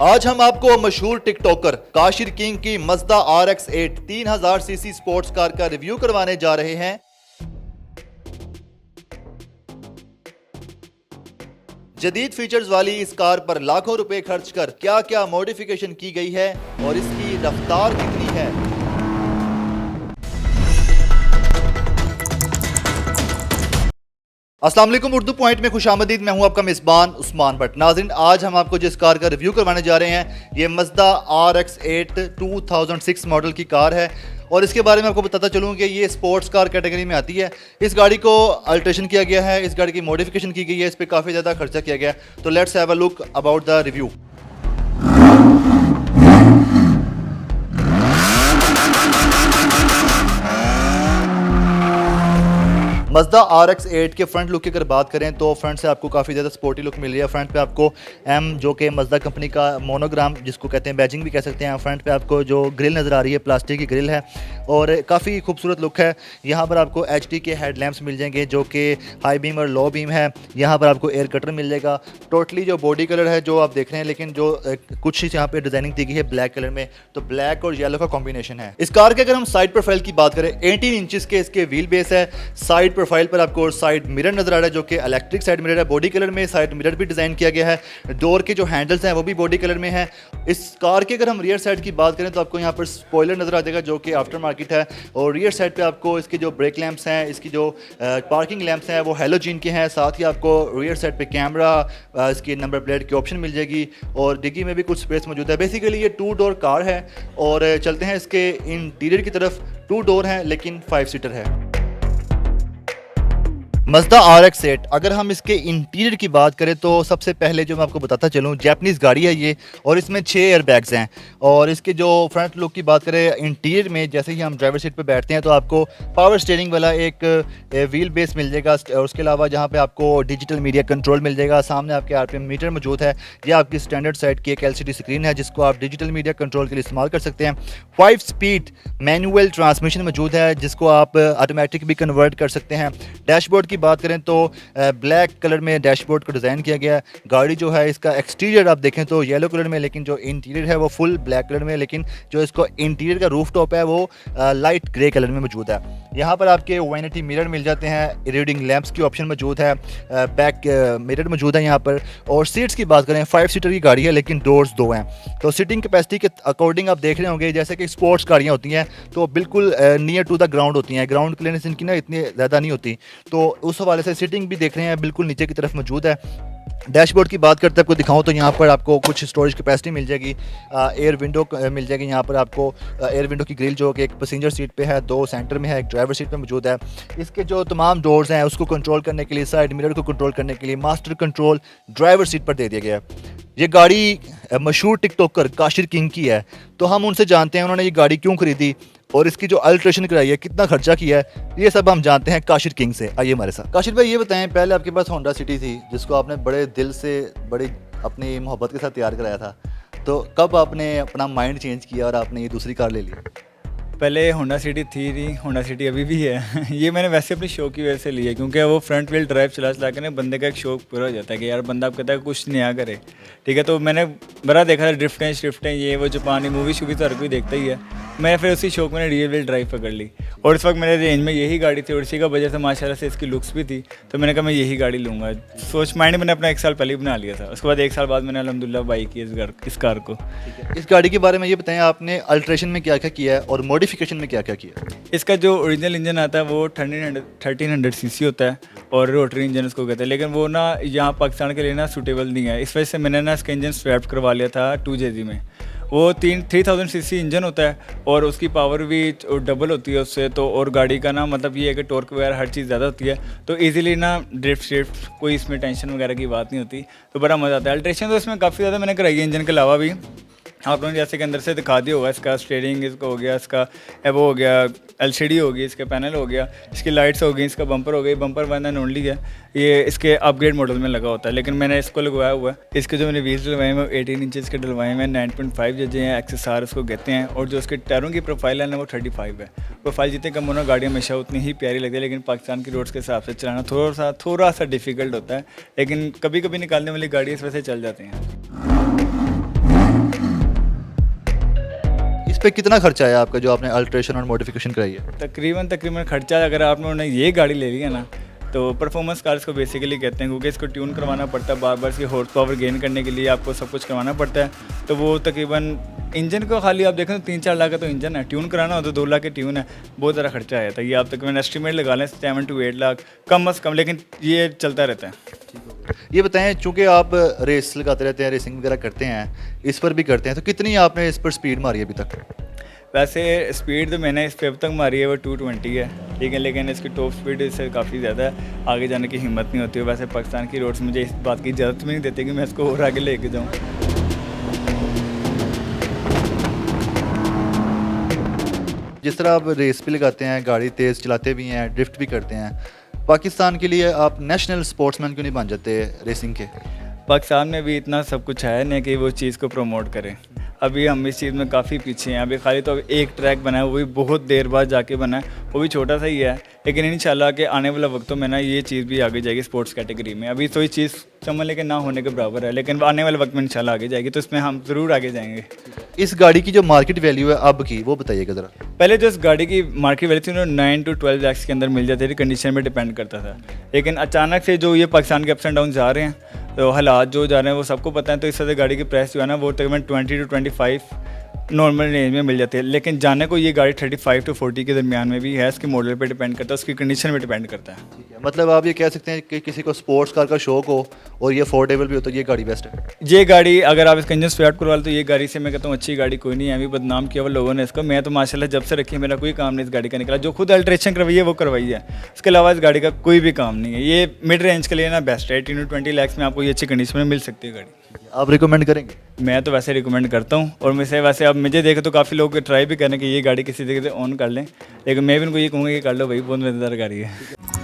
आज हम आपको मशहूर टिकटॉकर काशिर किंग की Mazda RX-8 3000 CC sports car का रिव्यू करवाने जा रहे हैं। जदीद फीचर्स वाली इस कार पर लाखों रुपए खर्च कर क्या क्या मॉडिफिकेशन की गई है और इसकी रफ्तार कितनी है। अस्सलाम वालेकुम, उर्दू पॉइंट में खुशामदीद। मैं हूं आपका मेज़बान उस्मान भट्ट। नाज़रीन, आज हम आपको जिस कार का रिव्यू करवाने जा रहे हैं ये मज़दा RX-8 2006 मॉडल की कार है और इसके बारे में आपको बताता चलूँ कि ये स्पोर्ट्स कार कैटेगरी में आती है। इस गाड़ी को अल्ट्रेशन किया गया है, इस गाड़ी की मॉडिफिकेशन की गई है, इस पर काफ़ी ज़्यादा खर्चा किया गया है। तो let's have a look about the review. Mazda RX-8 के फ्रंट लुक की अगर बात करें तो फ्रंट से आपको काफ़ी ज़्यादा स्पोर्टी लुक मिल रही है। फ्रंट पे आपको M जो कि मज़दा कंपनी का मोनोग्राम जिसको कहते हैं, बैजिंग भी कह सकते हैं। फ्रंट पे आपको जो ग्रिल नज़र आ रही है प्लास्टिक की ग्रिल है और काफ़ी खूबसूरत लुक है। यहाँ पर आपको HD के हेडलैम्प्स मिल जाएंगे जो कि हाई बीम और लो बीम है। यहाँ पर आपको एयर कटर मिल जाएगा। टोटली जो बॉडी कलर है जो आप देख रहे हैं, लेकिन जो कुछ यहाँ पे डिज़ाइनिंग दी गई है ब्लैक कलर में, तो ब्लैक और येलो का कॉम्बिनेशन है। इस कार के अगर हम साइड प्रोफाइल की बात करें, 18 इंचज़ के इसके व्हील बेस है। साइड प्रोफाइल पर आपको साइड मिरर नजर आ रहा है जो कि इलेक्ट्रिक साइड मिरर है। बॉडी कलर में साइड मिरर भी डिजाइन किया गया है। डोर के जो हैंडल्स हैं वो भी बॉडी कलर में है। इस कार के अगर हम रियर साइड की बात करें तो आपको यहाँ पर स्पॉइलर नजर आ जाएगा जो कि आफ्टर मार्केट है और रियर साइड पे आपको इसके जो ब्रेक लैंप्स हैं, इसकी जो पार्किंग लैंप्स हैं वो हैलोजन के हैं। साथ ही आपको रियर साइड पे कैमरा, इसकी नंबर प्लेट की ऑप्शन मिल जाएगी और डिग्गी में भी कुछ स्पेस मौजूद है। बेसिकली ये 2 डोर कार है और चलते हैं इसके इंटीरियर की तरफ। 2 डोर है लेकिन 5 सीटर है। मज़दा RX-8 अगर हम इसके इंटीरियर की बात करें तो सबसे पहले जो मैं आपको बताता चलूँ, जापानीज़ गाड़ी है ये और इसमें 6 एयर बैग्स हैं। और इसके जो फ्रंट लुक की बात करें, इंटीरियर में जैसे ही हम ड्राइवर सीट पे बैठते हैं तो आपको पावर स्टीयरिंग वाला एक व्हील बेस मिल जाएगा और उसके अलावा जहाँ पे आपको डिजिटल मीडिया कंट्रोल मिल जाएगा। सामने आपके RPM मीटर मौजूद है। यह आपकी स्टैंडर्ड साइड की एक LCD स्क्रीन है जिसको आप डिजिटल मीडिया कंट्रोल के लिए इस्तेमाल कर सकते हैं। 5 स्पीड मैनुअल ट्रांसमिशन मौजूद है जिसको आप ऑटोमेटिक भी कन्वर्ट कर सकते हैं। डैशबोर्ड की बात करें तो ब्लैक कलर में डैशबोर्ड को डिज़ाइन किया गया है। गाड़ी जो है इसका एक्सटीरियर आप देखें तो येलो कलर में, लेकिन जो इंटीरियर है वो फुल ब्लैक कलर में, लेकिन जो इसको इंटीरियर का रूफ टॉप है वो लाइट ग्रे कलर में मौजूद है। यहाँ पर आपके वैनिटी मिरर मिल जाते हैं, रीडिंग लैंप्स की ऑप्शन मौजूद है, बैक मिरर मौजूद है यहाँ पर। और सीट्स की बात करें, 5 सीटर की गाड़ी है लेकिन डोर्स 2 हैं। तो सीटिंग कैपेसिटी के अकॉर्डिंग आप देख रहे होंगे जैसे कि स्पोर्ट्स गाड़ियाँ होती हैं तो बिल्कुल नियर टू द ग्राउंड होती हैं। ग्राउंड क्लियरेंस इनकी ना इतनी ज़्यादा नहीं होती, तो उस हवाले से सीटिंग भी देख रहे हैं बिल्कुल नीचे की तरफ मौजूद है। डैशबोर्ड की बात करते हैं आपको दिखाऊं तो यहाँ पर आपको कुछ स्टोरेज कैपेसिटी मिल जाएगी। एयर विंडो मिल जाएगी। यहाँ पर आपको एयर विंडो की ग्रिल जो कि एक पैसेंजर सीट पे है, 2 सेंटर में है, एक ड्राइवर सीट पे मौजूद है। इसके जो तमाम डोर्स हैं उसको कंट्रोल करने के लिए, साइड मिरर को कंट्रोल करने के लिए मास्टर कंट्रोल ड्राइवर सीट पर दे दिया गया है। ये गाड़ी मशहूर टिकटॉकर काशिर किंग की है, तो हम उनसे जानते हैं उन्होंने ये गाड़ी क्यों खरीदी और इसकी जो अल्ट्रेशन कराई है, कितना खर्चा किया है, ये सब हम जानते हैं काशिर किंग से। आइए हमारे साथ। काशिर भाई ये बताएं, पहले आपके पास होंडा सिटी थी जिसको आपने बड़े दिल से, बड़ी अपनी मोहब्बत के साथ तैयार कराया था, तो कब आपने अपना माइंड चेंज किया और आपने ये दूसरी कार ले ली? पहले होंडा सिटी थी नहीं, होंडा सिटी अभी भी है। ये मैंने वैसे अपनी शौक की वजह से लिया क्योंकि वो फ्रंट व्हील ड्राइव चला चला के ना बंदे का एक शौक पूरा हो जाता है कि यार बंदा आप कहता है कुछ नया करे, ठीक है। तो मैंने बड़ा देखा था ड्रिफ्टें ये वो जापानी मूवी शूवी तो हर कोई देखता ही है। मैं फिर उसी शौक में रियल व्हील ड्राइव पकड़ ली और इस वक्त मेरे रेंज में यही गाड़ी थी और इसी का वजह से माशाल्लाह से इसकी लुक्स भी थी, तो मैंने कहा मैं यही गाड़ी लूँगा। सोच माइंड मैंने अपना 1 साल पहले ही बना लिया था। उसके बाद 1 साल बाद मैंने अल्हम्दुलिल्लाह बाई की इस कार को। इस गाड़ी के बारे में ये बताएं, आपने अल्ट्रेशन में क्या क्या किया है और मॉडिफिकेशन में क्या क्या किया? इसका जो ओरिजिनल इंजन आता है वो 1300 सीसी होता है और रोटरी इंजन उसको कहते हैं, लेकिन वो ना यहाँ पाकिस्तान के लिए ना सूटेबल नहीं है। इस वजह से मैंने ना इसका इंजन स्वैप करवा लिया था 2JZ में। वो 3000 सीसी इंजन होता है और उसकी पावर भी डबल होती है उससे, तो और गाड़ी का ना मतलब ये है कि टॉर्क वगैरह हर चीज़ ज़्यादा होती है, तो इजीली ना ड्रिफ्ट कोई इसमें टेंशन वगैरह की बात नहीं होती, तो बड़ा मज़ा आता है। अल्ट्रेशन तो इसमें काफ़ी ज़्यादा मैंने कराई है इंजन के अलावा भी। आप लोगों ने जैसे कि अंदर से दिखा दिया होगा, इसका स्टीयरिंग इसका हो गया, इसका वो हो गया, LCD हो गई, इसका पैनल हो गया, इसकी लाइट्स हो गई, इसका बम्पर हो गई। बम्पर वन एंड ओनली है, ये इसके अपग्रेड मॉडल में लगा होता है, लेकिन मैंने इसको लगवाया हुआ है। इसके जो मैंने व्हील्स डलवाए हैं 18 इंचज़ के डलवाए हैं, 9.5 जजे हैं, XSR उसको कहते हैं, और जो उसके टायरों की प्रोफाइल है ना वो 35 है। प्रोफाइल जितने कम होना गाड़ी हमेशा उतनी ही प्यारी लगती है, लेकिन पाकिस्तान की रोड्स के हिसाब से चलाना थोड़ा सा डिफ़िकल्ट होता है, लेकिन कभी कभी निकालने वाली गाड़ी इस वजह से चल जाती हैं। पे कितना खर्चा आया आपका जो आपने अल्ट्रेशन और मॉडिफिकेशन कराई है? तकरीबन खर्चा अगर आपने ये गाड़ी ले ली है ना, तो परफॉर्मेंस कार्स को बेसिकली कहते हैं, क्योंकि इसको ट्यून करवाना पड़ता है, बार बार इसकी हॉर्स पावर गेन करने के लिए आपको सब कुछ करवाना पड़ता है। तो वो तकरीबन इंजन को खाली आप देखें तो 3-4 लाख का तो इंजन है, ट्यून कराना हो तो 2 लाख की ट्यून है, बहुत ज़्यादा खर्चा आया था। ये आप तकरीबन एस्टिमेट लगा लें 7 to 8 लाख कम अज़ कम, लेकिन ये चलता रहता है। ये बताएं, चूंकि आप रेस लगाते रहते हैं, रेसिंग वगैरह करते हैं, इस पर भी करते हैं, तो कितनी आपने इस पर स्पीड मारी है अभी तक? वैसे स्पीड तो मैंने इस पे अब तक मारी है वो 220 है, ठीक है, लेकिन इसकी टॉप स्पीड इससे काफ़ी ज़्यादा है, आगे जाने की हिम्मत नहीं होती है। वैसे पाकिस्तान की रोड्स मुझे इस बात की इजाज़त भी नहीं देती कि मैं इसको और आगे लेके जाऊँ। जिस तरह आप रेस भी लगाते हैं, गाड़ी तेज़ चलाते भी हैं, ड्रिफ्ट भी करते हैं, पाकिस्तान के लिए आप नेशनल स्पोर्ट्समैन क्यों नहीं बन जाते रेसिंग के? पाकिस्तान में भी इतना सब कुछ है नहीं कि वो चीज़ को प्रमोट करें। अभी हम इस चीज़ में काफ़ी पीछे हैं। अभी खाली तो एक ट्रैक बना है, वो भी बहुत देर बाद जाके बना है, वो भी छोटा सा ही है, लेकिन इंशाल्लाह कि आने वाला वक्तों में ना ये चीज़ भी आगे जाएगी स्पोर्ट्स कैटेगरी में। अभी तो ये चीज़ समझ लें कि ना होने के बराबर है, लेकिन आने वाले वक्त में इंशाल्लाह आगे जाएगी, तो इसमें हम ज़रूर आगे जाएंगे। इस गाड़ी की जो मार्केट वैल्यू है अब की, वो बताइएगा ज़रा। पहले जो इस गाड़ी की मार्केट वैल्यू थी उन्होंने 9 to 12 लाख के अंदर मिल जाती थी, कंडीशन में डिपेंड करता था। लेकिन अचानक से जो ये पाकिस्तान के अप्स एंड डाउन जा रहे हैं, तो हालात जो जा रहे हैं वो सबको पता है, तो इस वजह से गाड़ी की प्राइस जो है ना वो तकरीबन 20 to 25 नॉर्मल रेंज में मिल जाती है। लेकिन जाने को ये गाड़ी 35 to 40 के दरमियान में भी है, इसके मॉडल पे डिपेंड करता है, उसकी कंडीशन पे डिपेंड करता है। ठीक है, मतलब आप ये कह सकते हैं कि किसी को स्पोर्ट्स कार का शौक हो और ये अफोर्डेबल भी हो तो ये गाड़ी बेस्ट है। ये गाड़ी अगर आप इसका इंजन स्वैप करवा लो तो ये गाड़ी से मैं कहता हूँ अच्छी गाड़ी कोई नहीं है। अभी बदनाम किया हुआ लोगों ने इसको, मैं तो माशाल्लाह जब से रखी है मेरा कोई काम नहीं इस गाड़ी का निकला। जो खुद अल्ट्रेशन करवाई है वो करवाई है, इसके अलावा इस गाड़ी का कोई भी काम नहीं है। ये मिड रेंज के लिए ना बेस्ट है, 18 to 20 लाख में आपको ये अच्छी कंडीशन में मिल सकती है गाड़ी। आप रिकमेंड करेंगे? मैं तो वैसे रिकमेंड करता हूँ, और मुझसे वैसे अब मुझे देखे तो काफ़ी लोग ट्राई भी करें कि ये गाड़ी किसी तरीके से ऑन कर लें, लेकिन मैं भी उनको ये कहूँगा कि कर लो भाई, बहुत मज़ेदार गाड़ी है।